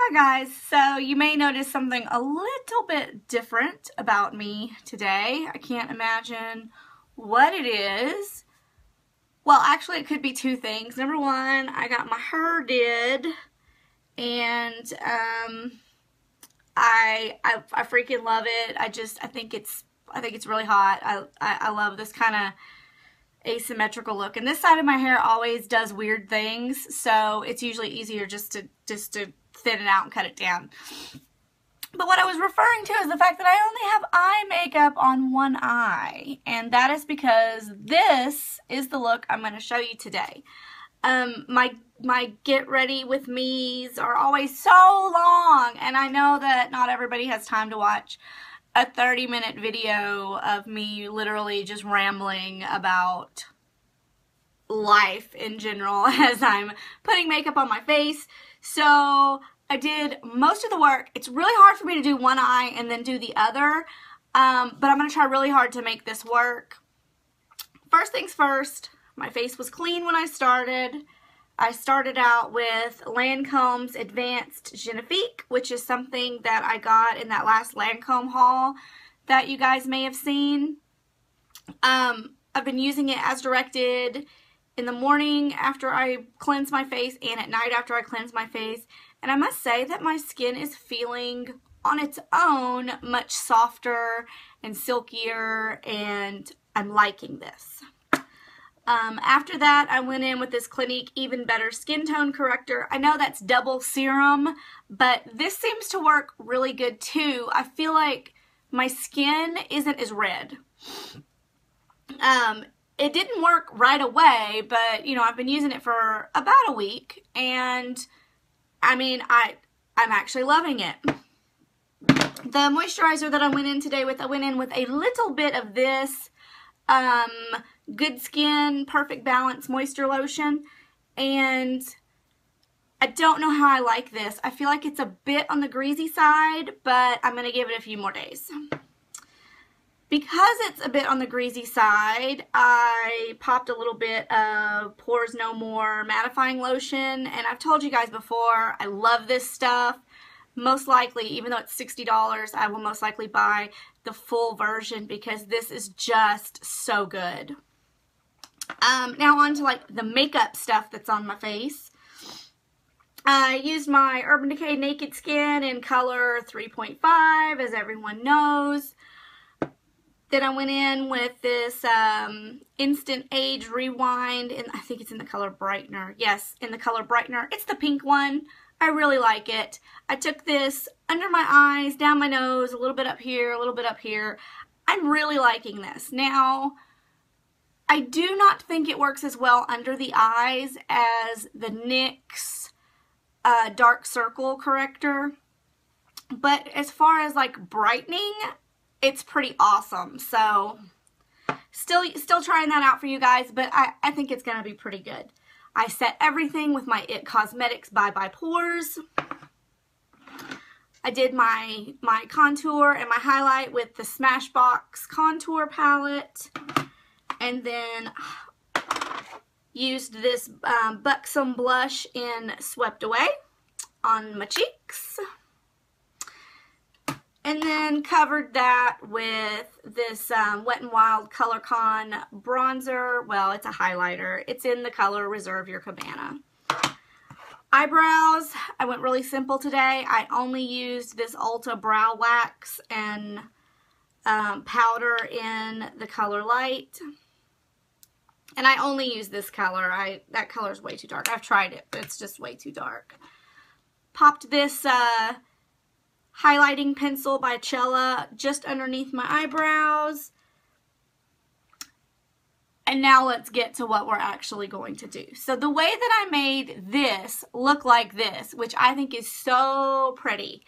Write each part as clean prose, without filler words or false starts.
Hi guys, so you may notice something a little bit different about me today. I can't imagine what it is. Well, actually it could be two things. Number one, I got my hair did, and I freaking love it. I think it's really hot. I love this kind of asymmetrical look, and this side of my hair always does weird things, so it's usually easier just to thin it out and cut it down. But what I was referring to is the fact that I only have eye makeup on one eye, and that is because this is the look I'm going to show you today. My get ready with me's are always so long, and I know that not everybody has time to watch a 30-minute video of me literally just rambling about life in general as I'm putting makeup on my face. So I did most of the work. It's really hard for me to do one eye and then do the other, but I'm going to try really hard to make this work. First things first, my face was clean when I started. I started out with Lancome's Advanced Genifique, which is something that I got in that last Lancome haul that you guys may have seen. I've been using it as directed in the morning after I cleanse my face and at night after I cleanse my face. And I must say that my skin is feeling on its own much softer and silkier, and I'm liking this. After that, I went in with this Clinique Even Better Skin Tone Corrector. I know that's double serum, but this seems to work really good too. I feel like my skin isn't as red. It didn't work right away, but you know, I've been using it for about a week, and I mean, I'm actually loving it. The moisturizer that I went in today with, I went in with a little bit of this Good Skin Perfect Balance Moisture Lotion, and I don't know how I like this. I feel like it's a bit on the greasy side, but I'm going to give it a few more days. Because it's a bit on the greasy side, I popped a little bit of Pores No More mattifying lotion, and I've told you guys before, I love this stuff. Most likely, even though it's $60, I will most likely buy the full version because this is just so good. Now on to like the makeup stuff that's on my face. I used my Urban Decay Naked Skin in color 3.5, as everyone knows. Then I went in with this Instant Age Rewind, and I think it's in the color Brightener. Yes, in the color Brightener. It's the pink one. I really like it. I took this under my eyes, down my nose, a little bit up here, a little bit up here. I'm really liking this. Now, I do not think it works as well under the eyes as the NYX Dark Circle Corrector. But as far as like brightening, it's pretty awesome. So still trying that out for you guys, but I think it's going to be pretty good. I set everything with my IT Cosmetics Bye Bye Pores. I did my contour and my highlight with the Smashbox contour palette, and then used this Buxom blush in Swept Away on my cheeks. And then covered that with this Wet n Wild Color Con bronzer. Well, it's a highlighter. It's in the color Reserve Your Cabana. Eyebrows, I went really simple today. I only used this Ulta Brow Wax and powder in the color Light. And I only use this color. That color is way too dark. I've tried it, but it's just way too dark. Popped this highlighting pencil by Cella just underneath my eyebrows. And now let's get to what we're actually going to do. So the way that I made this look like this, which I think is so pretty.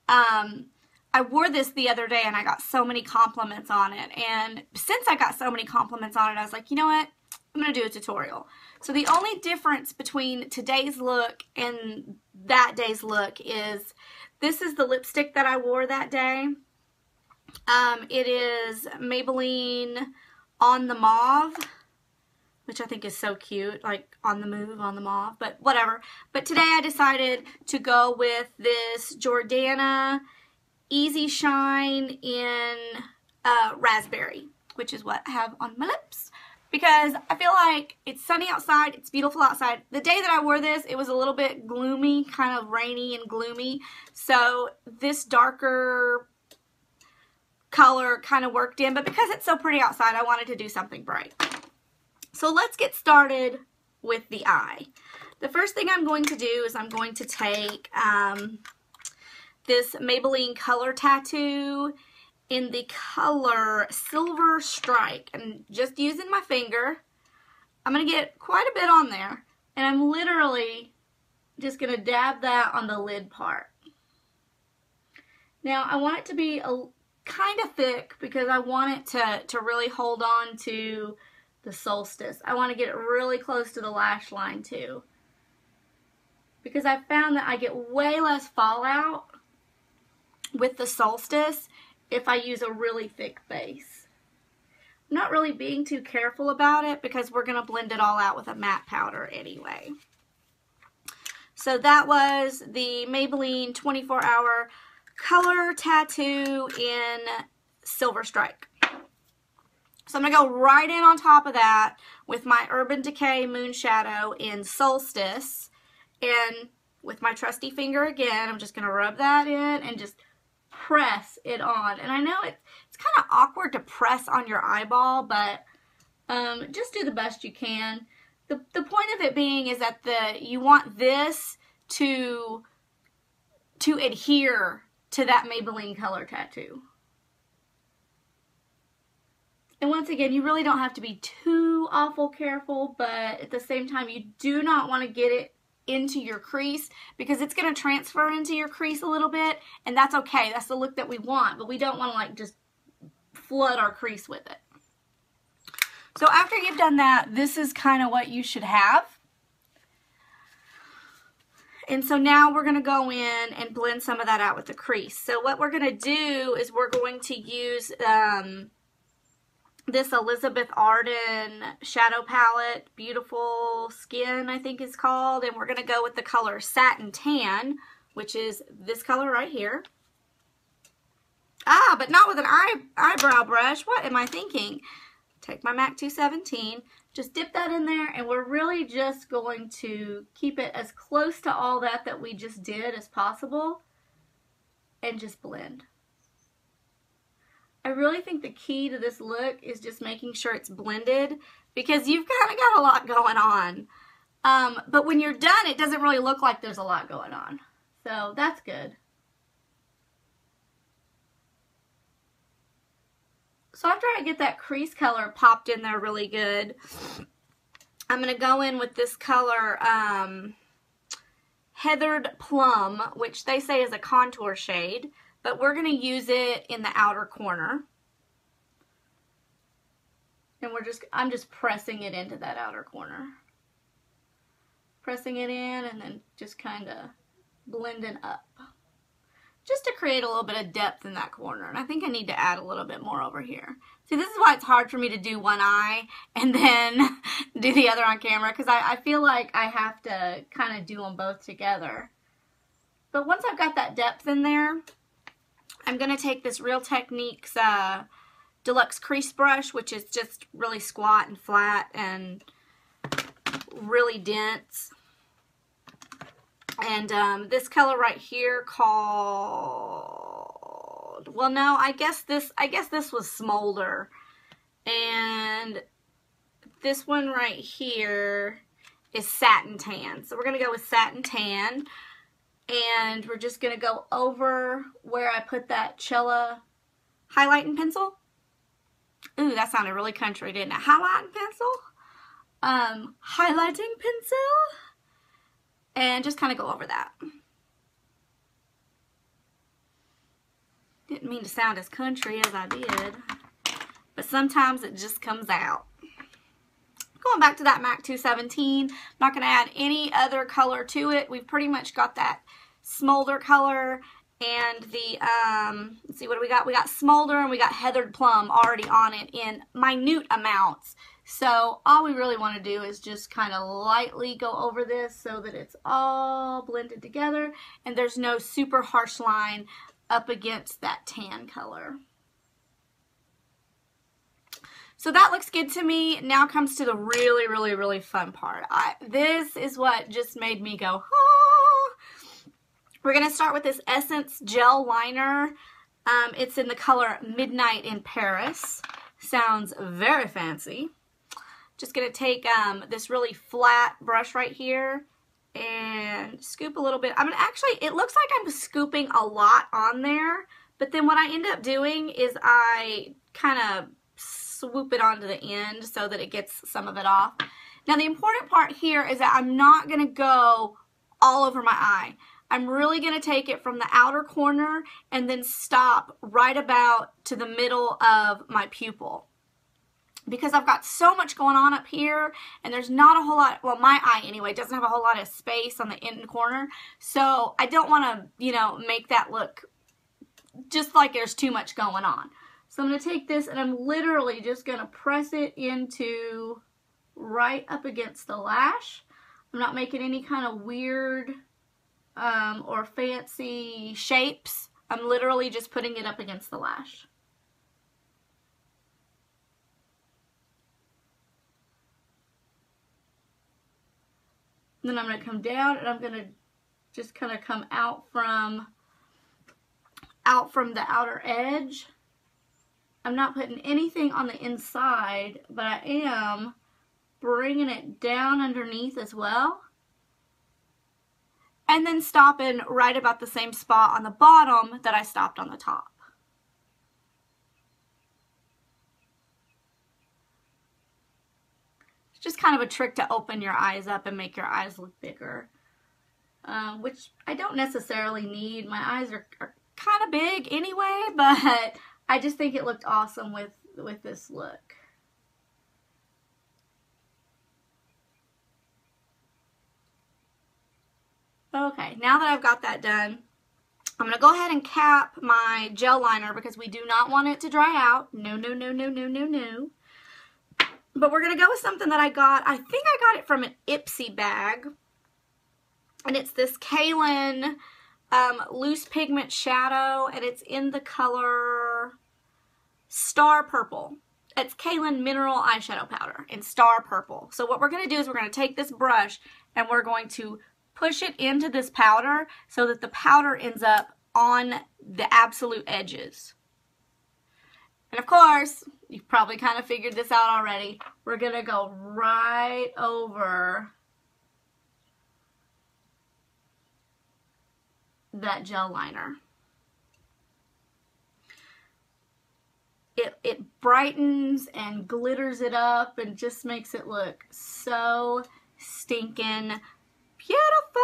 I wore this the other day and I got so many compliments on it. And since I got so many compliments on it, I was like, you know what? I'm going to do a tutorial. So the only difference between today's look and that day's look is this is the lipstick that I wore that day. It is Maybelline On the Mauve. which I think is so cute, like on the move, on the mauve, but whatever. But today I decided to go with this Jordana Easy Shine in Raspberry, which is what I have on my lips. Because I feel like it's sunny outside, it's beautiful outside. The day that I wore this, it was a little bit gloomy, kind of rainy and gloomy. So this darker color kind of worked in, but because it's so pretty outside, I wanted to do something bright. So let's get started with the eye. The first thing I'm going to do is I'm going to take this Maybelline Color Tattoo in the color Silver Strike, and just using my finger, I'm going to get quite a bit on there, and I'm literally just going to dab that on the lid part. Now I want it to be a kind of thick because I want it to really hold on to the Solstice. I want to get it really close to the lash line too, because I found that I get way less fallout with the Solstice if I use a really thick base. I'm not really being too careful about it because we're going to blend it all out with a matte powder anyway. So that was the Maybelline 24-Hour Color Tattoo in Silver Strike. So I'm going to go right in on top of that with my Urban Decay Moon Shadow in Solstice. And with my trusty finger again, I'm just going to rub that in and just press it on. And I know it's kind of awkward to press on your eyeball, but just do the best you can. The point of it being is that you want this to adhere to that Maybelline Color Tattoo. And once again, you really don't have to be too awful careful, but at the same time, you do not want to get it into your crease because it's going to transfer into your crease a little bit, and that's okay. That's the look that we want, but we don't want to like just flood our crease with it. So after you've done that, this is kind of what you should have. And so now we're going to go in and blend some of that out with the crease. So what we're going to do is we're going to use this Elizabeth Arden shadow palette, Beautiful Skin, I think it's called. And we're going to go with the color Satin Tan, which is this color right here. Ah, but not with an eyebrow brush. What am I thinking? Take my MAC 217, just dip that in there, and we're really just going to keep it as close to all that we just did as possible, and just blend. I really think the key to this look is just making sure it's blended, because you've kind of got a lot going on. But when you're done, it doesn't really look like there's a lot going on. So that's good. So after I get that crease color popped in there really good, I'm going to go in with this color, Heathered Plum, which they say is a contour shade, but we're going to use it in the outer corner. And I'm just pressing it into that outer corner. Pressing it in and then just kind of blending up. Just to create a little bit of depth in that corner. And I think I need to add a little bit more over here. See, this is why it's hard for me to do one eye and then do the other on camera, because I feel like I have to kind of do them both together. But once I've got that depth in there, I'm going to take this Real Techniques Deluxe Crease Brush, which is just really squat and flat and really dense. And this color right here called, well, no, I guess this was Smolder. And this one right here is Satin Tan. So we're going to go with Satin Tan. And we're just going to go over where I put that Cella highlighting pencil. Ooh, that sounded really country, didn't it? Highlighting pencil. Highlighting pencil. And just kind of go over that. Didn't mean to sound as country as I did, but sometimes it just comes out. Going back to that MAC 217, I'm not going to add any other color to it. We've pretty much got that Smolder color and the, let's see, what do we got? We got Smolder and we got Heathered Plum already on it in minute amounts. So all we really want to do is just kind of lightly go over this so that it's all blended together and there's no super harsh line up against that tan color. So that looks good to me. Now comes to the really, really, really fun part. This is what just made me go, ah. We're going to start with this Essence Gel Liner. It's in the color Midnight in Paris. Sounds very fancy. Just going to take this really flat brush right here and scoop a little bit. I mean, actually, it looks like I'm scooping a lot on there, but then what I end up doing is I kind of swoop it onto the end so that it gets some of it off. Now, the important part here is that I'm not going to go all over my eye. I'm really going to take it from the outer corner and then stop right about to the middle of my pupil. Because I've got so much going on up here and there's not a whole lot, well, my eye anyway doesn't have a whole lot of space on the end corner. So I don't want to, you know, make that look just like there's too much going on. So I'm going to take this and I'm literally just going to press it into right up against the lash. I'm not making any kind of weird or fancy shapes. I'm literally just putting it up against the lash. And then I'm going to come down and I'm going to just kind of come out from the outer edge. I'm not putting anything on the inside, but I am bringing it down underneath as well. And then stopping right about the same spot on the bottom that I stopped on the top. It's just kind of a trick to open your eyes up and make your eyes look bigger, which I don't necessarily need. My eyes are kind of big anyway, but I just think it looked awesome with this look. Okay, now that I've got that done, I'm going to go ahead and cap my gel liner because we do not want it to dry out. No, no, no, no, no, no, no. But we're going to go with something that I got. I think I got it from an Ipsy bag. And it's this Kaylin loose pigment shadow. And it's in the color Star Purple. It's Kaylin Mineral Eyeshadow Powder in Star Purple. So what we're going to do is we're going to take this brush and we're going to push it into this powder so that the powder ends up on the absolute edges. And of course, you've probably kind of figured this out already. We're going to go right over that gel liner. It brightens and glitters it up and just makes it look so stinking beautiful.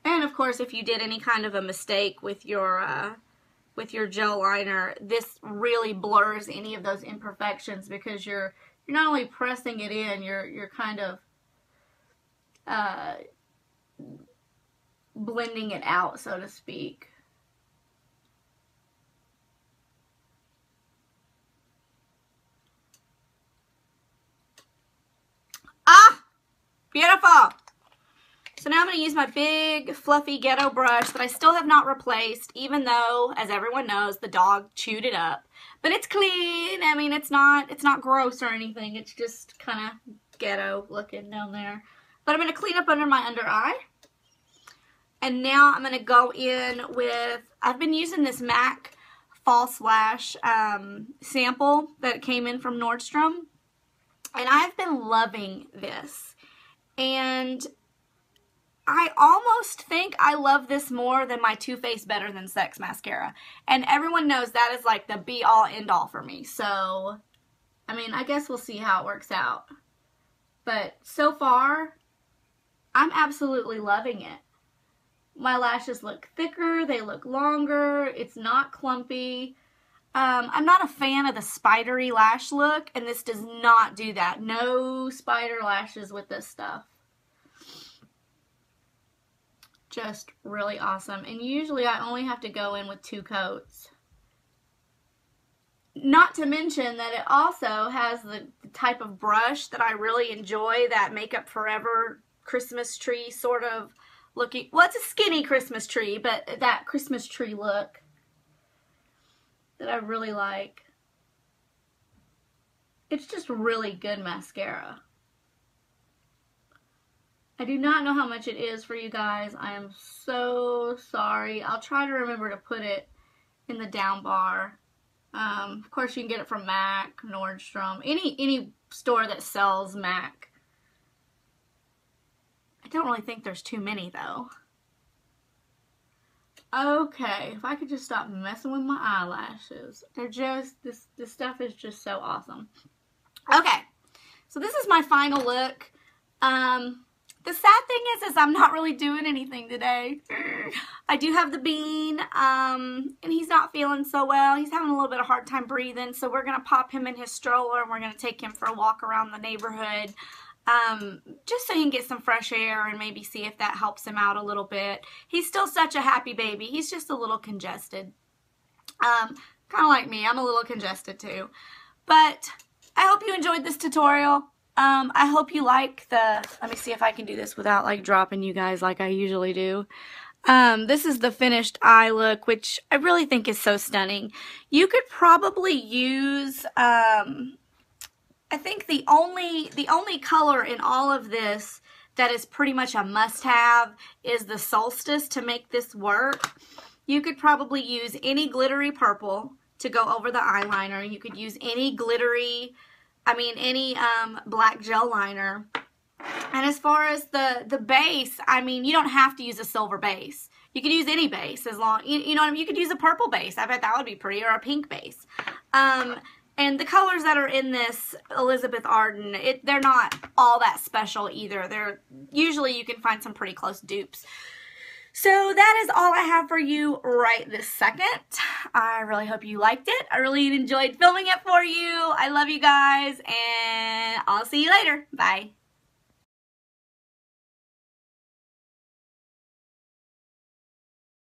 And of course, if you did any kind of a mistake with your gel liner, this really blurs any of those imperfections because you're not only pressing it in, you're kind of blending it out, so to speak. Ah! Beautiful! So now I'm going to use my big fluffy ghetto brush that I still have not replaced, even though, as everyone knows, the dog chewed it up. But it's clean. I mean, it's not gross or anything. It's just kind of ghetto looking down there. But I'm going to clean up under my under eye. And now I'm going to go in with, I've been using this M.A.C False Lash sample that came in from Nordstrom. And I've been loving this. And I almost think I love this more than my Too Faced Better Than Sex mascara. And everyone knows that is like the be-all, end-all for me. So, I mean, I guess we'll see how it works out. But so far, I'm absolutely loving it. My lashes look thicker, they look longer, it's not clumpy. I'm not a fan of the spidery lash look, and this does not do that. No spider lashes with this stuff. Just really awesome. And usually I only have to go in with 2 coats. not to mention that it also has the type of brush that I really enjoy, that Makeup Forever Christmas tree sort of looking. Well, it's a skinny Christmas tree, but that Christmas tree look that I really like. It's just really good mascara. I do not know how much it is for you guys. I am so sorry. I'll try to remember to put it in the down bar. Of course, you can get it from M.A.C, Nordstrom, any store that sells M.A.C. I don't really think there's too many, though. Okay, if I could just stop messing with my eyelashes. They're just, this stuff is just so awesome. Okay, so this is my final look. The sad thing is I'm not really doing anything today. I do have the bean, and he's not feeling so well. He's having a little bit of hard time breathing, so we're going to pop him in his stroller, and we're going to take him for a walk around the neighborhood, just so he can get some fresh air and maybe see if that helps him out a little bit. He's still such a happy baby. He's just a little congested. Kind of like me. I'm a little congested too. But I hope you enjoyed this tutorial. I hope you like the, let me see if I can do this without like dropping you guys like I usually do. This is the finished eye look, which I really think is so stunning. You could probably use, I think the only color in all of this that is pretty much a must-have is the Solstice to make this work. You could probably use any glittery purple to go over the eyeliner. You could use any glittery, any black gel liner. And as far as the base, you don't have to use a silver base. You could use any base as long, you know what I mean? You could use a purple base. I bet that would be pretty, or a pink base. And the colors that are in this Elizabeth Arden, they're not all that special either. Usually you can find some pretty close dupes. So that is all I have for you right this second. I really hope you liked it. I really enjoyed filming it for you. I love you guys, and I'll see you later. Bye.